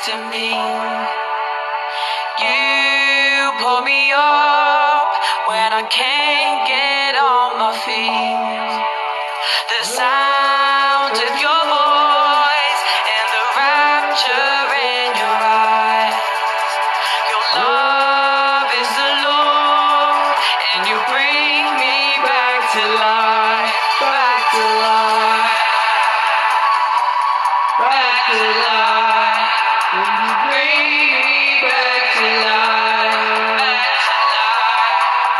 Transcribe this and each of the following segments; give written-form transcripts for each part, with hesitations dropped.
to me. You pull me up when I can't get on my feet. The sound of your voice and the rapture in your eyes. Your love is the Lord, and you bring me back to life, back to life, back to life. And you bring me back to life,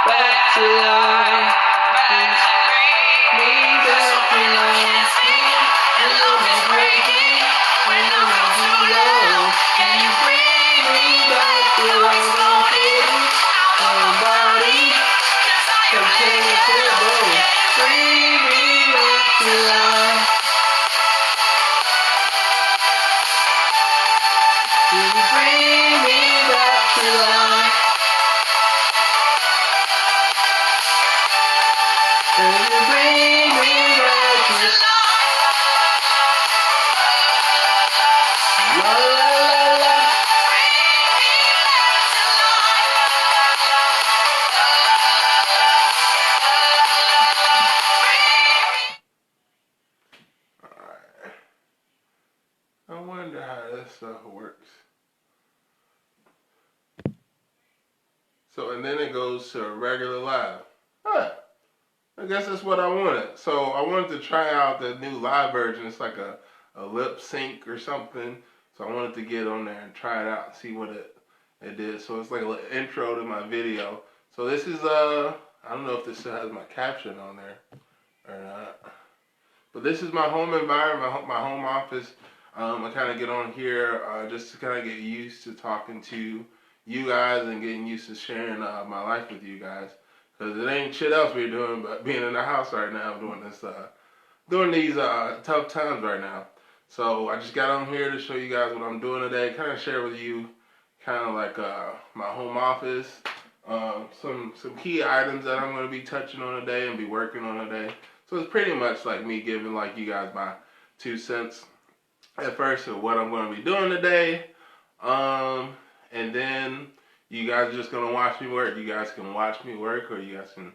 back to life, back to life, bring me back to life. Your love is breaking when I'm not too low. Can you bring me back to life? Somebody, come take it to the boat. Bring me back to life. Can you bring me back to life? Can you bring me back to life? La la la la. Alright. I wonder how this stuff works. So, and then it goes to regular live. Huh. I guess that's what I wanted. So I wanted to try out the new live version. It's like a lip sync or something. So I wanted to get on there and try it out and see what it did. So it's like a little intro to my video. So this is I don't know if this still has my caption on there or not. But this is my home environment, my home office. I kind of get on here just to kind of get used to talking to you guys and getting used to sharing my life with you guys. Because it ain't shit else we're doing but being in the house right now doing this, doing these tough times right now. So I just got on here to show you guys what I'm doing today. Kind of share with you kind of like my home office. Some key items that I'm going to be touching on today and be working on today. So it's pretty much like me giving like you guys my 2 cents at first of what I'm going to be doing today. And then you guys are just going to watch me work. You guys can watch me work or you guys can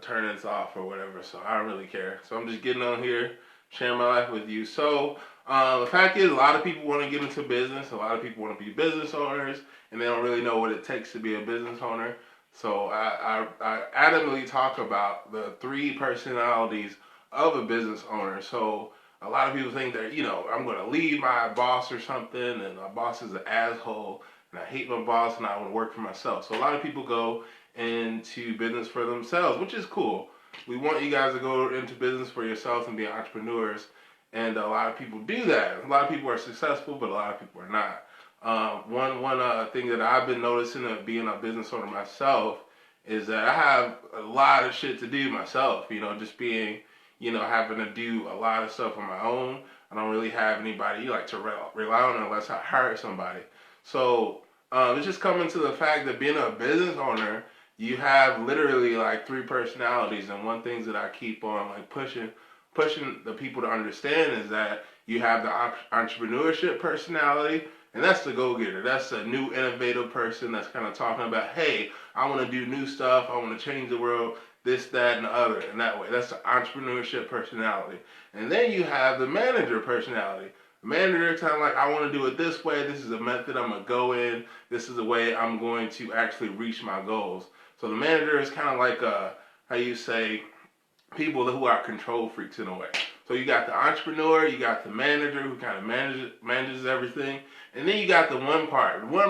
turn this off or whatever. So I don't really care. So I'm just getting on here, sharing my life with you. So the fact is a lot of people want to get into business. A lot of people want to be business owners and they don't really know what it takes to be a business owner. So I adamantly talk about the 3 personalities of a business owner. So a lot of people think that, you know, I'm going to leave my boss or something and my boss is an asshole and I hate my boss and I want to work for myself. So a lot of people go into business for themselves, which is cool. We want you guys to go into business for yourselves and be entrepreneurs. And a lot of people do that. A lot of people are successful, but a lot of people are not. One thing that I've been noticing of being a business owner myself is that I have a lot of shit to do myself. You know, just being, you know, having to do a lot of stuff on my own. I don't really have anybody like to rely on unless I hire somebody. So it's just coming to the fact that being a business owner, you have literally like 3 personalities. And one thing that I keep on like pushing the people to understand is that you have the entrepreneurship personality, and that's the go-getter. That's a new innovative person that's kind of talking about, hey, I want to do new stuff. I want to change the world, this, that, and the other, and that way. That's the entrepreneurship personality. And then you have the manager personality. The manager kind of like, I want to do it this way. This is a method I'm going to go in. This is the way I'm going to actually reach my goals. So the manager is kind of like, how you say, people who are control freaks in a way. So you got the entrepreneur, you got the manager who kind of manages everything, and then you got the one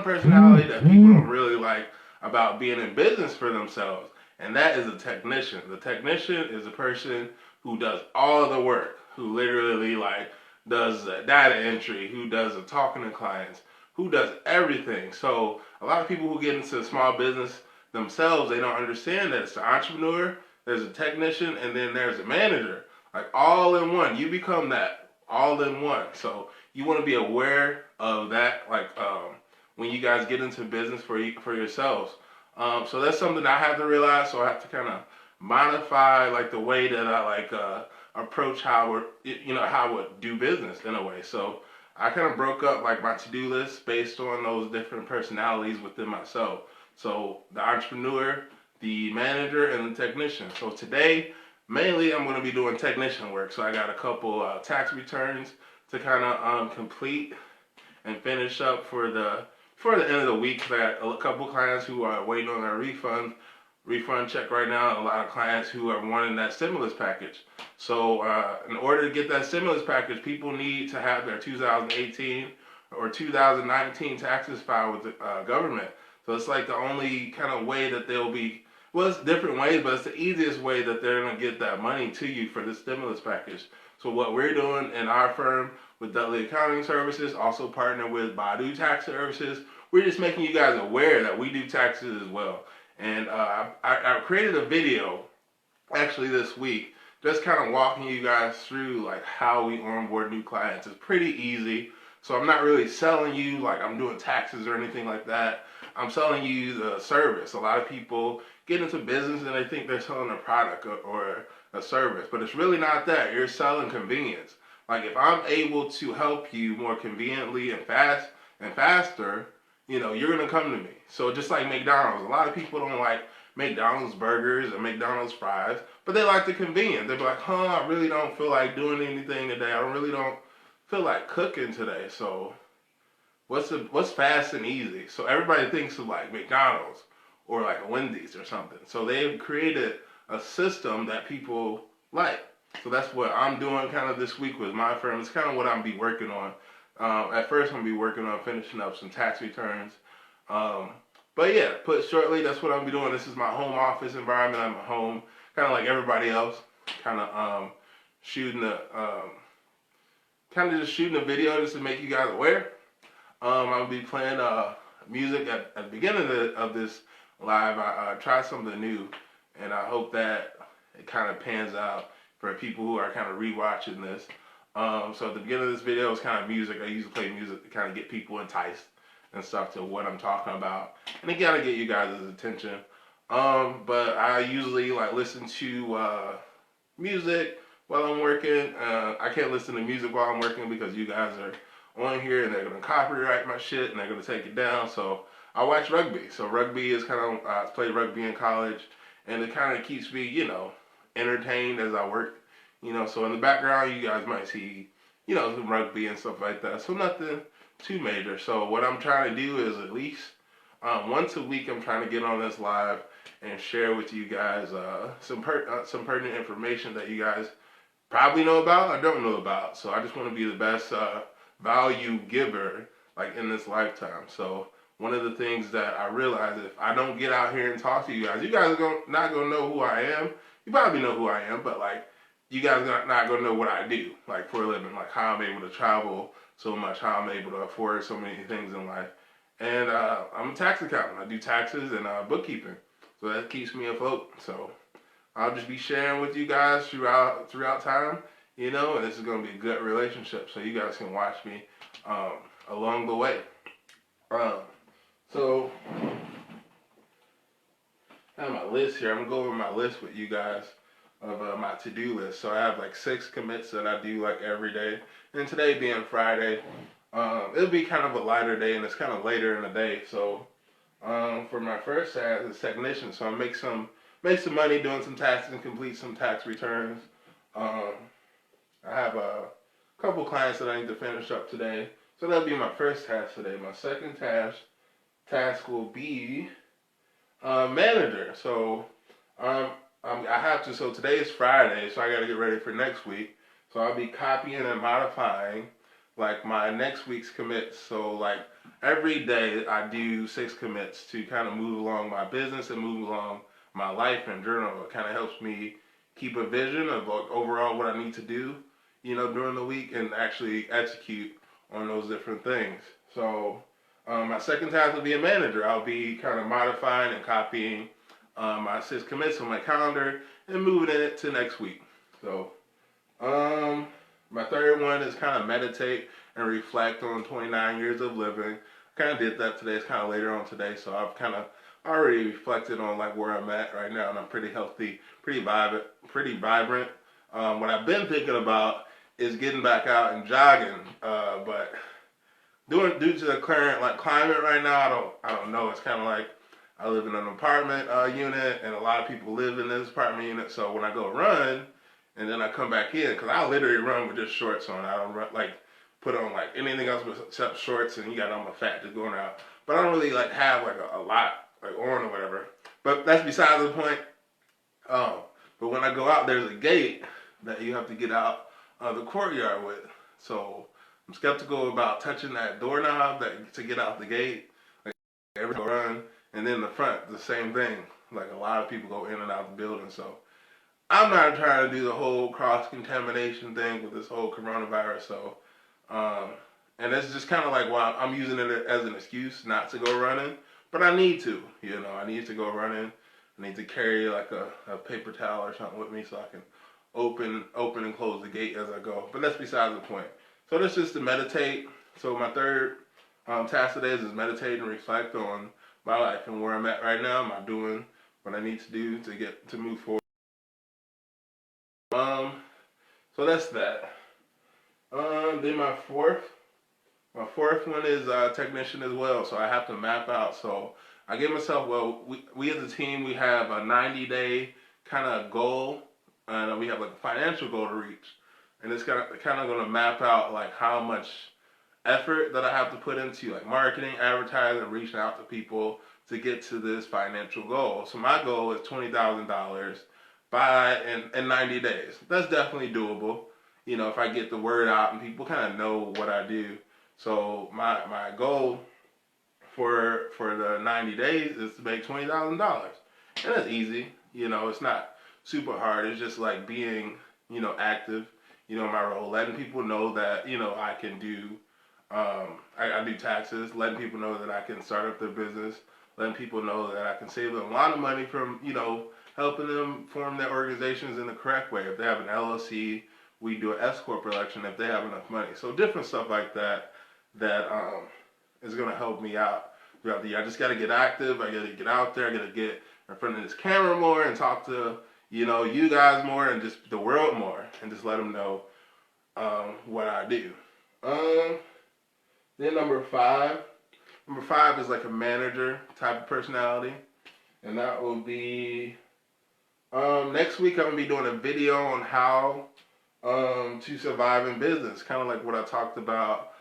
personality that people don't really like about being in business for themselves, and that is a technician. The technician is a person who does all of the work, who literally like does the data entry, who does the talking to clients, who does everything. So a lot of people who get into small business themselves, they don't understand that it's the entrepreneur, there's a technician, and then there's a manager. Like all in one. You become that all in one. So you want to be aware of that, like when you guys get into business for yourselves. So that's something I have to realize. So I have to kind of modify like the way that I like approach how I would do business in a way. So I kind of broke up like my to-do list based on those different personalities within myself. So the entrepreneur, the manager, and the technician. So today, mainly I'm going to be doing technician work. So I got a couple tax returns to kind of complete and finish up for the end of the week. I got a couple clients who are waiting on their refund check right now, and a lot of clients who are wanting that stimulus package. So in order to get that stimulus package, people need to have their 2018 or 2019 taxes filed with the government. So it's like the only kind of way that they'll be, well, it's different ways, but it's the easiest way that they're going to get that money to you for the stimulus package. So what we're doing in our firm with Dudley Accounting Services, also partner with Badu Tax Services, we're just making you guys aware that we do taxes as well. And I created a video actually this week, just kind of walking you guys through like how we onboard new clients. It's pretty easy. So I'm not really selling you like I'm doing taxes or anything like that. I'm selling you the service. A lot of people get into business and they think they're selling a product or a service, but it's really not that. You're selling convenience. Like if I'm able to help you more conveniently and faster, you know, you're gonna come to me. So just like McDonald's, a lot of people don't like McDonald's burgers or McDonald's fries, but they like the convenience. They're like, I really don't feel like doing anything today. I really don't feel like cooking today. So what's fast and easy? So everybody thinks of like McDonald's or like a Wendy's or something. So they've created a system that people like. So that's what I'm doing kind of this week with my firm. It's kind of what I'm be working on. At first, I'm going to be working on finishing up some tax returns. But yeah, put shortly, that's what I'm going to be doing. This is my home office environment. I'm at home, kind of like everybody else, kind of shooting just shooting a video just to make you guys aware. I'm going to be playing music at the beginning of this live. I tried something new, and I hope that it kind of pans out for people who are kind of rewatching this. So at the beginning of this video, it's kind of music. I usually play music to kind of get people enticed and stuff to what I'm talking about, and it gotta get you guys' attention. But I usually like listen to music while I'm working. I can't listen to music while I'm working because you guys are on here and they're gonna copyright my shit and they're gonna take it down. So I watch rugby. So rugby is kind of I played rugby in college, and it kind of keeps me, you know, entertained as I work. You know, so in the background, you guys might see, you know, some rugby and stuff like that. So nothing too major. So what I'm trying to do is at least once a week, I'm trying to get on this live and share with you guys some pertinent information that you guys probably know about or don't know about. So I just want to be the best value giver like in this lifetime. So one of the things that I realize, if I don't get out here and talk to you guys are not going to know who I am. You probably know who I am, but like, you guys are not going to know what I do, like for a living, like how I'm able to travel so much, how I'm able to afford so many things in life. And I'm a tax accountant. I do taxes and bookkeeping. So that keeps me afloat. So I'll just be sharing with you guys throughout time, you know, and this is going to be a good relationship. So you guys can watch me along the way. So I have my list here. I'm going to go over my list with you guys of my to-do list. So I have like 6 commits that I do like every day. And today being Friday, it'll be kind of a lighter day and it's kind of later in the day. So for my first task is technician. So I make some money doing some taxes and complete some tax returns. I have a couple clients that I need to finish up today. So that'll be my first task today. My second task will be manager. So I have to, so today is Friday, so I got to get ready for next week. So I'll be copying and modifying like my next week's commits. So like every day I do 6 commits to kind of move along my business and move along my life in general. It kind of helps me keep a vision of like overall what I need to do, you know, during the week and actually execute on those different things. So my second task will be a manager. I'll be kind of modifying and copying my 6 commits on my calendar and moving it to next week. So my third one is kind of meditate and reflect on 29 years of living. I kind of did that today. It's kind of later on today, so I've kind of already reflected on like where I'm at right now, and I'm pretty healthy, pretty vibrant. What I've been thinking about is getting back out and jogging. But due to the current like climate right now, I don't know. It's kind of like I live in an apartment unit, and a lot of people live in this apartment unit. So when I go run, and then I come back in, because I literally run with just shorts on. I don't run like put on like anything else except shorts, and you got all my fat just going out. But I don't really like have like a lot like on or whatever. But that's besides the point. Um, but when I go out, there's a gate that you have to get out of the courtyard with. So I'm skeptical about touching that doorknob to get out the gate. Like every run, and then the front, the same thing. Like a lot of people go in and out of the building. So I'm not trying to do the whole cross contamination thing with this whole coronavirus. So, um, and it's just kind of like why I'm using it as an excuse not to go running. But I need to, I need to go running. I need to carry like a paper towel or something with me so I can open and close the gate as I go. But that's besides the point. So that's just to meditate. So my third task today is meditate and reflect on my life and where I'm at right now. Am I doing what I need to do to move forward? So that's that. Then my fourth one is technician as well. So I have to map out. So I give myself, well, we as a team, we have a 90-day kind of goal, and we have like a financial goal to reach. And it's kind of going to map out like how much effort that I have to put into like marketing, advertising, reaching out to people to get to this financial goal. So my goal is $20,000 in 90 days. That's definitely doable. If I get the word out and people kind of know what I do. So my goal for the 90 days is to make $20,000, and that's easy. It's not super hard. It's just like being active. In my role, letting people know that I can do. I do taxes. Letting people know that I can start up their business. Letting people know that I can save them a lot of money from helping them form their organizations in the correct way. If they have an LLC, we do an S corp election if they have enough money. So different stuff like that is going to help me out throughout the year. I just got to get active. I got to get out there. I got to get in front of this camera more and talk to you guys more and just the world more and just let them know what I do. Then number five is like a manager type of personality, and that will be next week. I'm gonna be doing a video on how to survive in business, kind of like what I talked about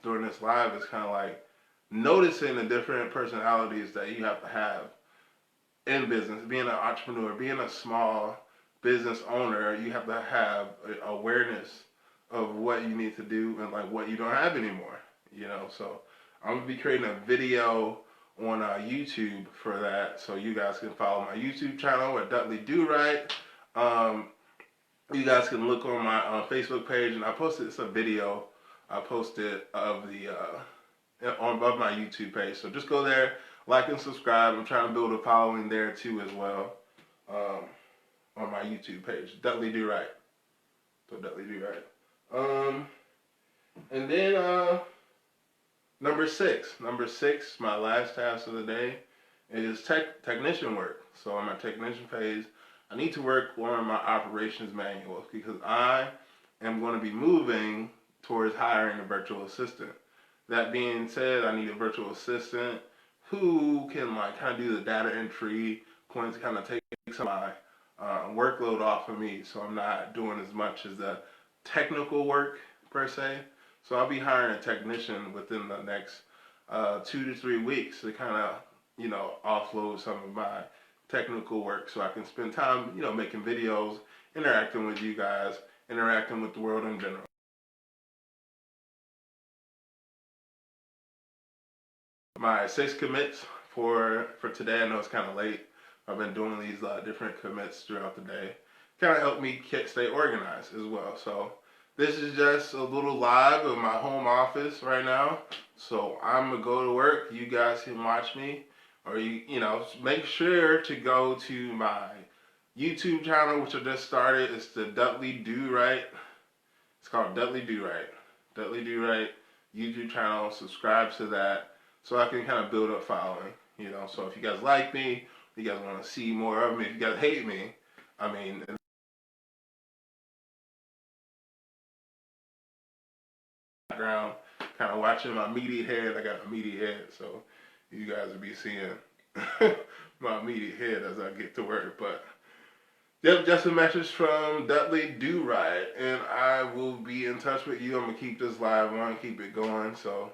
during this live. Is kind of like noticing the different personalities that you have to have in business. Being an entrepreneur, being a small business owner, you have to have awareness of what you need to do and like what you don't have anymore. So I'm gonna be creating a video on YouTube for that, so you guys can follow my YouTube channel at Dudley Do Right. You guys can look on my Facebook page, and I posted a video. I posted of my YouTube page. So just go there, like and subscribe. I'm trying to build a following there too as well on my YouTube page, Dudley Do Right. So Dudley Do Right. And then number six, my last task of the day is technician work. So on my technician page, I need to work on my operations manuals because I am going to be moving towards hiring a virtual assistant. That being said, I need a virtual assistant who can like kind of do the data entry, points, kind of take some of my workload off of me, so I'm not doing as much as the technical work per se. So I'll be hiring a technician within the next 2 to 3 weeks to kind of offload some of my technical work, so I can spend time making videos, interacting with you guys, interacting with the world in general. My 6 commits for today. I know it's kind of late. I've been doing these different commits throughout the day. Kind of help me stay organized as well. So this is just a little live of my home office right now. So I'm gonna go to work. You guys can watch me, or make sure to go to my YouTube channel, which I just started. It's the Dudley Do Right. It's called Dudley Do Right. Dudley Do Right YouTube channel. Subscribe to that, so I can kind of build up following. So if you guys like me, if you guys want to see more of me, if you guys hate me, I mean. background, kind of watching my meaty head. I got a meaty head, so you guys will be seeing my meaty head as I get to work. But yep, just a message from Dudley, do right, and I will be in touch with you. I'm gonna keep this live on, keep it going. So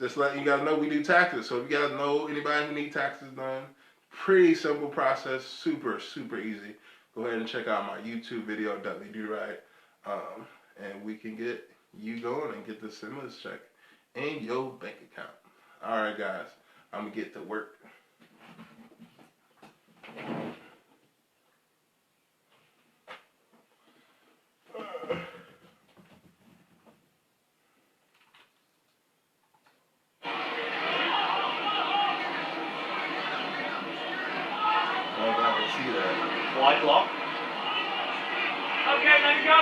just letting you guys know we do taxes. So if you guys know anybody who needs taxes done, pretty simple process, super easy. Go ahead and check out my YouTube video, Dudley Do Right, and we can get you going and get the stimulus check in your bank account. All right, guys, I'm gonna get to work. White lock. Okay, let's go.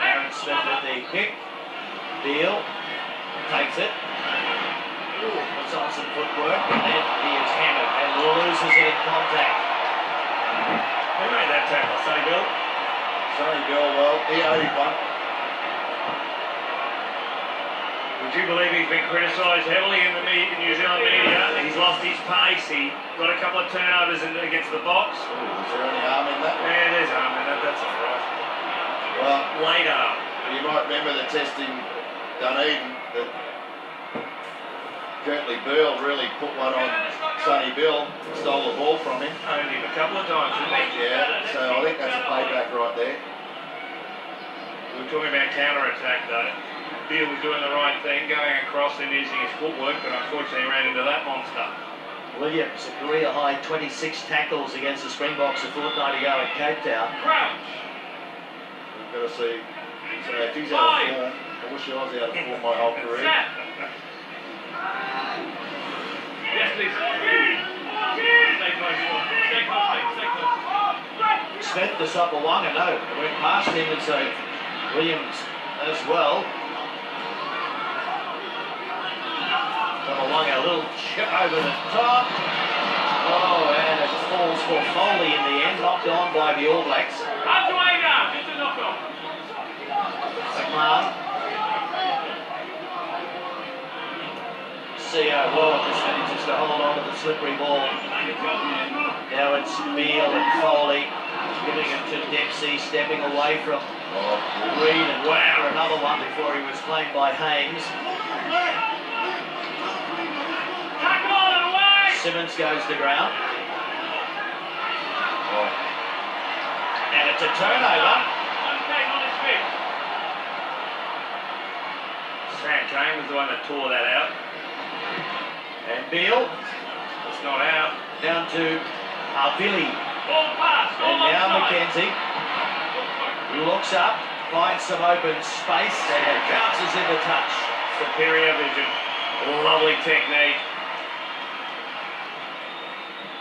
Aaron Smith with the kick. Beal takes it. Puts on some footwork, and then he is hammered and loses it in contact. Who made that tackle? Sonny Bill? Sonny Bill, well, he owed one. Would you believe he's been criticised heavily in the New Zealand media? He's lost his pace. He got a couple of turnovers against the box. Is there any harm in that? Yeah, there's harm in that. That's all right. Well, Later. you might remember the testing Dunedin that Dudley Beal really put one on Sonny Bill, stole the ball from him. Owned him a couple of times, didn't he? Yeah, so I think that's a payback right there. We were talking about counter-attack though. Beal was doing the right thing, going across and using his footwork, but unfortunately he ran into that monster. Williams, a career-high 26 tackles against the Springboks a fortnight ago at Cape Town. Crouch! We've got to see. So if he's out of form, I wish I was out of form my whole career. Yes, please. Stay close. Stay close, stay close. Smith to Sapawanga, no. It went past him, and so Williams as well. Sapawanga, a little chip over the top. Oh, and it falls for Foley in the end, knocked on by the All Blacks. Actuator, just a knock-off. McMahon. Well, just manages to hold on to the slippery ball. Now it's Beal and Foley giving it to Dempsey, stepping away from Reid, and wow, another one before he was claimed by Haynes. Simmons goes to ground. And it's a turnover. Sam Kane was the one that tore that out. And Beal, it's not out. Down to Arvili. And now McKenzie looks up, finds some open space, and bounces into touch. Superior vision. Lovely technique.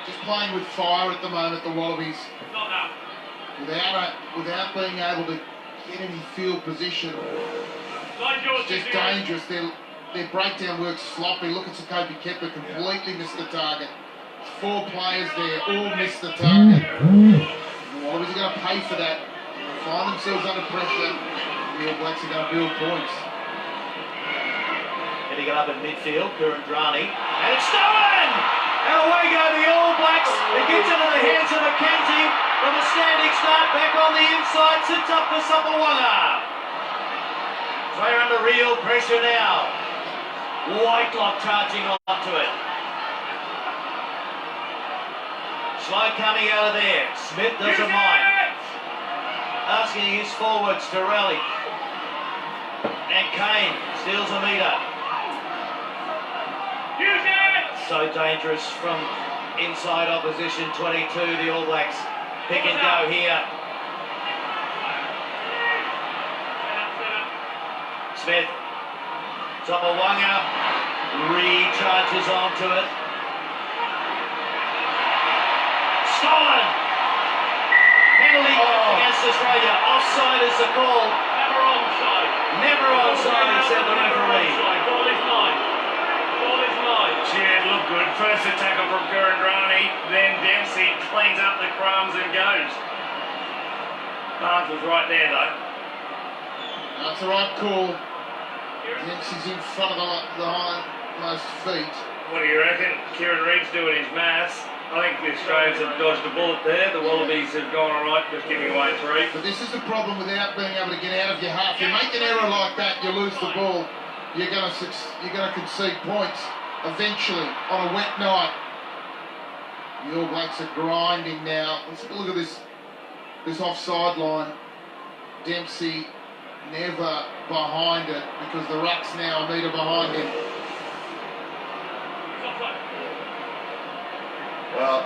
Just playing with fire at the moment, the Wallabies. Without being able to get any field position. It's just dangerous. Their breakdown work's sloppy. Look at Sakopi Kepler, completely missed the target. 4 players there, all missed the target. The Wallabies are going to pay for that. They'll find themselves under pressure. The All Blacks are going to build points. Heading it up in midfield, Kurandrani. And it's stolen! And away go the All Blacks. It gets into the hands of McKenzie from a standing start, back on the inside, sits up for Sapawanga. They're under real pressure now. Whitelock charging onto it. Slow coming out of there. Smith doesn't mind. Asking his forwards to rally. And Kane steals a metre. So dangerous from inside opposition 22. The All Blacks pick and go here. Smith. Sapawanga recharges onto it. Stolen! Penalty against Australia. Offside is the call. Never onside. Never onside, said the referee. Ball is mine. Ball is mine. Yeah, it looked good. First a tackle from Kurandrani, then Dempsey cleans up the crumbs and goes. Barnes was right there though. That's the right call. Dempsey's in front of the hindmost feet. What do you reckon? Kieran Reid's doing his maths. I think the Australians have dodged a bullet there. The Wallabies have gone all right, just giving away 3. But this is the problem without being able to get out of your half. You make an error like that, you lose the ball. You're going to concede points eventually on a wet night. The All Blacks are grinding now. Let's look at this offside line. Dempsey never behind it because the ruck's now a metre behind him. Well,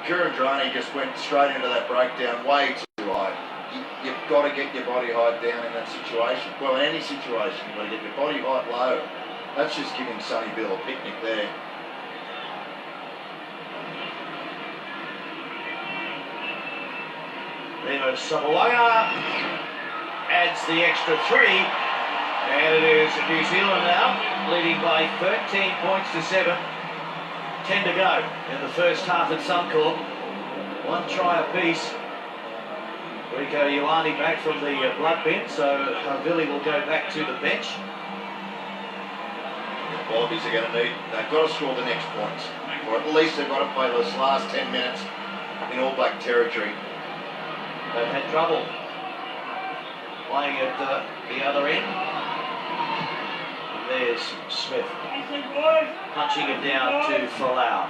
Kurandrani just went straight into that breakdown way too high. You've got to get your body height down in that situation. Well, in any situation, you've got to get your body height low. That's just giving Sonny Bill a picnic there. Lino Samoanga adds the extra 3, and it is New Zealand now leading by 13 points to 7. 10 to go in the first half at Suncorp. 1 try apiece. Rico Ioane back from the blood bin, so Havili will go back to the bench. The Wallabies are going to they've got to score the next points. Or at least they've got to play this last 10 minutes in All Black territory. They've had trouble playing at the other end. And there's Smith punching it down to Folau.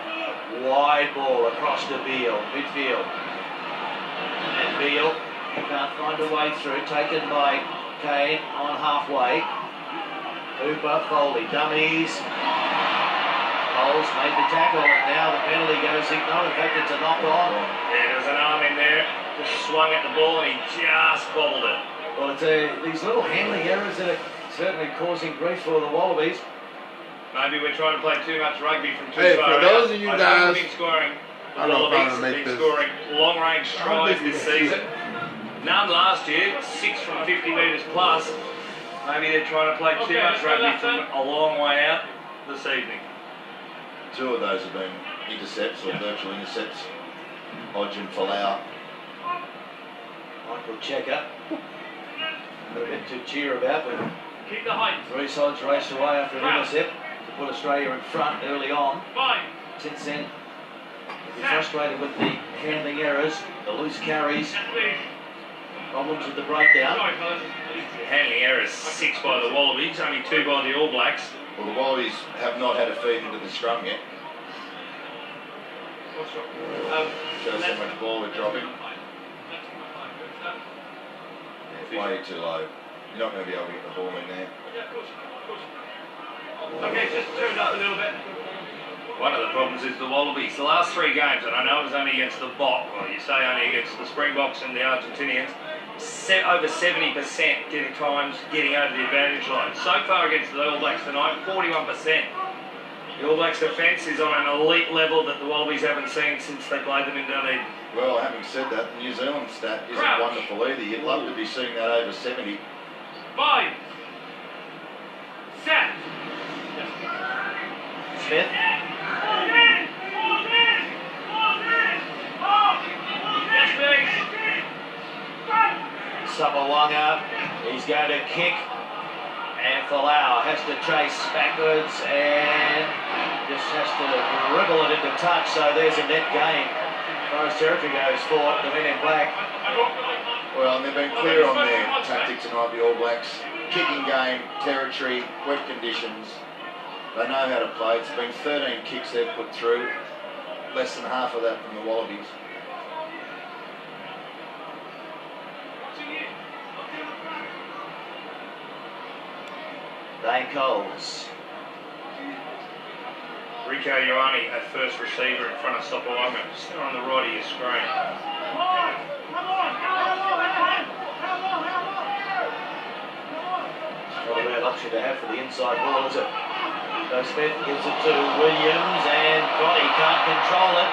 Wide ball across to Beale, midfield. And Beale can't find a way through, taken by Kane on halfway. Hooper, Foley, dummies. Coles made the tackle, and now the penalty goes no. In fact, it's a knock on. Yeah, there's an arm in there. Just swung at the ball and he just bobbled it. Well, it's these little handling errors that are certainly causing grief for the Wallabies. Maybe we're trying to play too much rugby from too far for those of you guys, been scoring, I don't know if I'm gonna make been this. scoring long-range strides this season. None last year, 6 from 50 metres plus. Maybe they're trying to play too much rugby from a long way out this evening. 2 of those have been intercepts or virtual intercepts. Hodge and Folau. Michael Checker. A bit to cheer about, but keep the height. 3 sides raced away after an intercept to put Australia in front early on. Since then, they're frustrated with the handling errors, the loose carries, problems with the breakdown. Handling errors 6 by the Wallabies, only 2 by the All Blacks. Well, the Wallabies have not had a feed into the scrum yet. Shows how much ball they're dropping. Way too low. You're not going to be able to get the ball in there. Okay, just turn it up a little bit. One of the problems is the Wallabies. The last 3 games, and I know it was only against the Bok, well, you say only against the Springboks and the Argentinians, over 70% getting times getting over the advantage line. So far against the All Blacks tonight, 41%. The All Blacks defence is on an elite level that the Wallabies haven't seen since they played them in Dunedin. Well, having said that, the New Zealand stat isn't wonderful either. You'd love to be seeing that over 70. 5, 7. Smith. Samoanga, he's going to kick, and Folau has to chase backwards and just has to dribble it into touch, so there's a net gain. As far as territory goes for the men in black. Well, and they've been clear on their tactics tonight, the All Blacks. Kicking game, territory, wet conditions. They know how to play. It's been 13 kicks they've put through. Less than half of that from the Wallabies. Dane Coles. Rico Ioane at first receiver in front of Sopoanga. Still on the right of your screen. Not a bad option to have for the inside ball, is it? So Smith gives it to Williams and Crotty can't control it.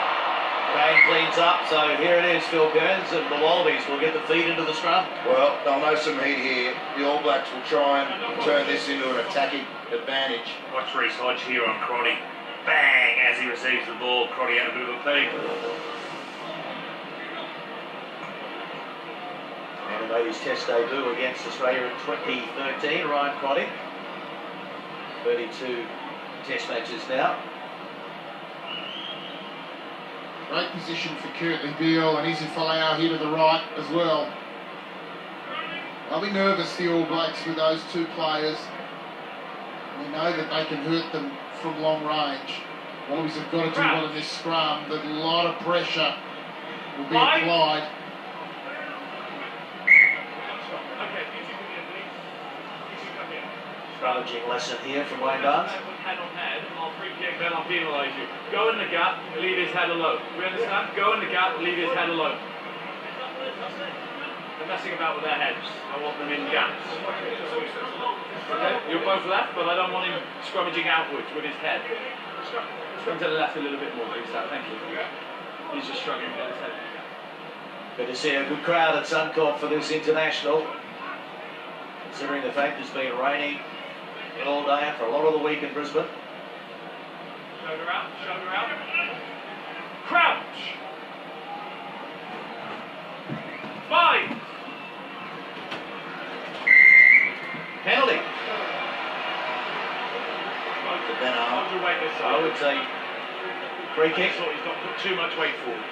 Kane cleans up, so here it is, Phil Kearns, and the Wallabies will get the feed into the scrum. Well, they'll know some heat here. The All Blacks will try and turn this into an attacking advantage. Watch Reece Hodge here on Crotty. Bang! As he receives the ball, Crotty had a bit of a peek. And made his Test debut against Australia in 2013. Ryan Cotting. 32 Test matches now. Great position for Curtly Beale, and Izzy Folau here to the right as well. They'll be nervous, the All Blacks, with those two players. We know that they can hurt them from long range. Wallabies have got to do well in this scrum, that a lot of pressure will be applied. Scrummaging lesson here from Wayne Barnes. Head on head, I'll free kick, then I'll penalise you. Go in the gap, leave his head alone. We understand? Go in the gap, leave his head alone. They're messing about with their heads. I want them in gaps. Okay, you're both left, but I don't want him scrummaging outwards with his head. Scrum to the left a little bit more, please, Sam. Thank you. He's just struggling with his head. Good to see a good crowd at Suncorp for this international. Considering the fact it's been raining all day for a lot of the week in Brisbane. Shoulder out, shoulder out. Crouch! 5! Penalty. Hold your weight this side. I would say free kick. He's not put too much weight forward.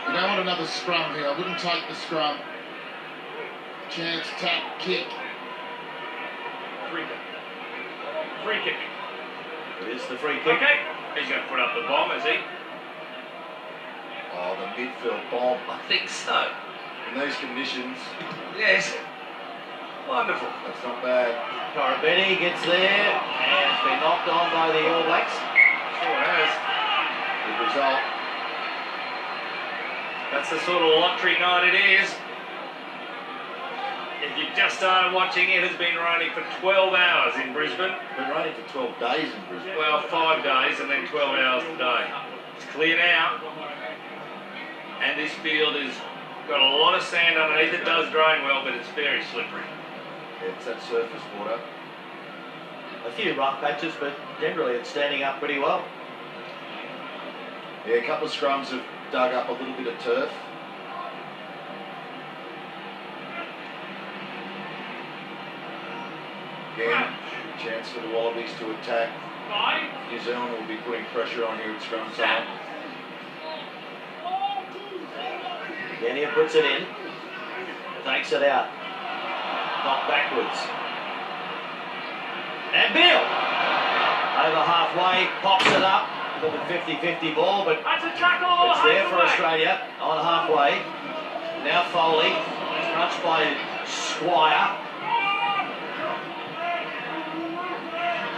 You don't want another scrum here. I wouldn't take the scrum. Chance, tap, kick. Free kick. Free kick. It is the free kick. Okay. He's going to put up the bomb, is he? Oh, the midfield bomb. I think so. In those conditions, Yes. Wonderful. that's not bad. Corabetti gets there and has been knocked on by the All Blacks. Sure has. Good result. That's the sort of lottery night it is. If you just started watching, it has been raining for 12 hours in Brisbane. Been raining for 12 days in Brisbane. Well, 5 days and then 12 hours today. It's cleared out. And this field has got a lot of sand underneath. It does drain well, but it's very slippery. It's that surface water. A few rough patches, but generally it's standing up pretty well. Yeah, a couple of scrums have dug up a little bit of turf. Again, chance for the Wallabies to attack. 5. New Zealand will be putting pressure on here at scrum time. Genia puts it in, takes it out, knocked backwards. And Beale, over halfway, pops it up, a little bit 50-50 ball, but That's a tackle. it's there for Australia on halfway. Now Foley, crunched by Squire.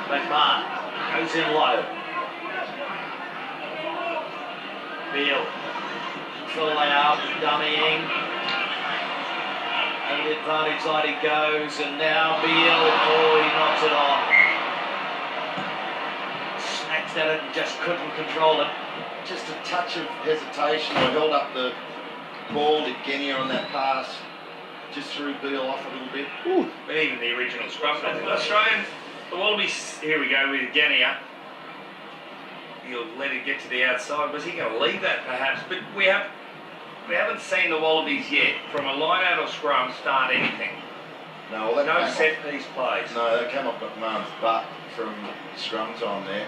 McMahon goes in low. Beale. Full out, dummying. And the advantage line he goes, and now Beale, oh, he knocks it on. Snatched at it and just couldn't control it. Just a touch of hesitation. I held up the ball to Genia on that pass. Just threw Beale off a little bit. But even the original scrum, Australian, the Wallabies, here we go with Genia. He'll let it get to the outside. Was he going to leave that perhaps? But we haven't seen the Wallabies yet from a line out or scrum start anything. No, well, that No came set off, piece plays. no, that came off McMahon's butt from scrum time there.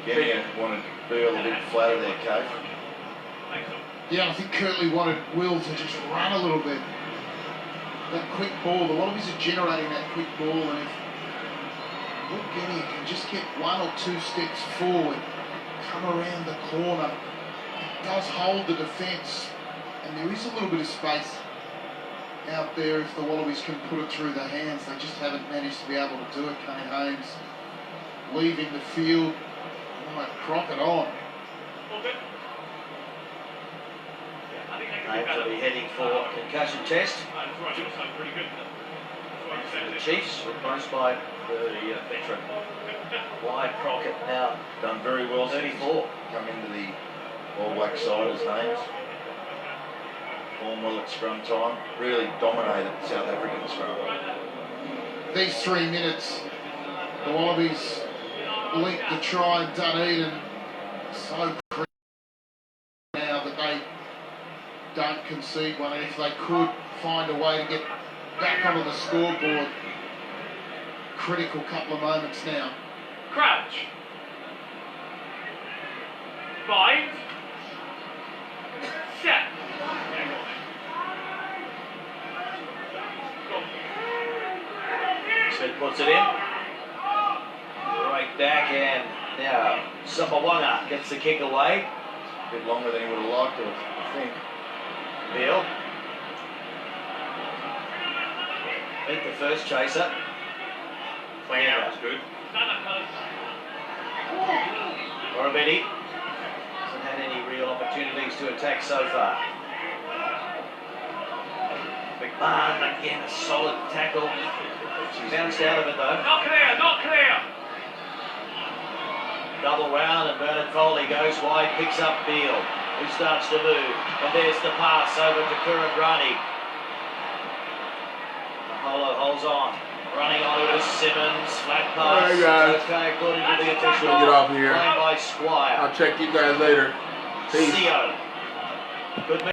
Genia wanted Beale a bit flatter there, Cave. Yeah, I think Curtly wanted Will to just run a little bit. That quick ball, the Wallabies are generating that quick ball, and if Will Genia can just get 1 or 2 steps forward, come around the corner, it does hold the defence, and there is a little bit of space out there if the Wallabies can put it through the hands. They just haven't managed to be able to do it. Kane Holmes leaving the field, might crock it on. Holmes will be heading for concussion test. The Chiefs, replaced by the veteran Wyatt Crockett, now Done very well since 34. come into the All Black side as names. Formed well at scrum time. Really dominated the South African scrum. These 3 minutes, the Wallabies linked the try in Dunedin so don't concede one, and if they could find a way to get back onto the scoreboard, critical couple of moments now. Crouch. Bind. Set. Smith puts it in. Right backhand. Now, Sapawanga gets the kick away. A bit longer than he would have liked to, I think. Beal. Beat the first chaser. Clean out was good. Morabedi hasn't had any real opportunities to attack so far. McMahon again, a solid tackle. She bounced out of it though. Not clear, not clear. Double round and Bernard Foley goes wide, picks up Beal, who starts to move. And there's the pass over to Kuran Rani. Maholo holds on. Running on to Simmons, flat pass. All right, guys. Okay, according to the official. Get off of here. Played by Squire. I'll check you guys later. Peace. Theo. Good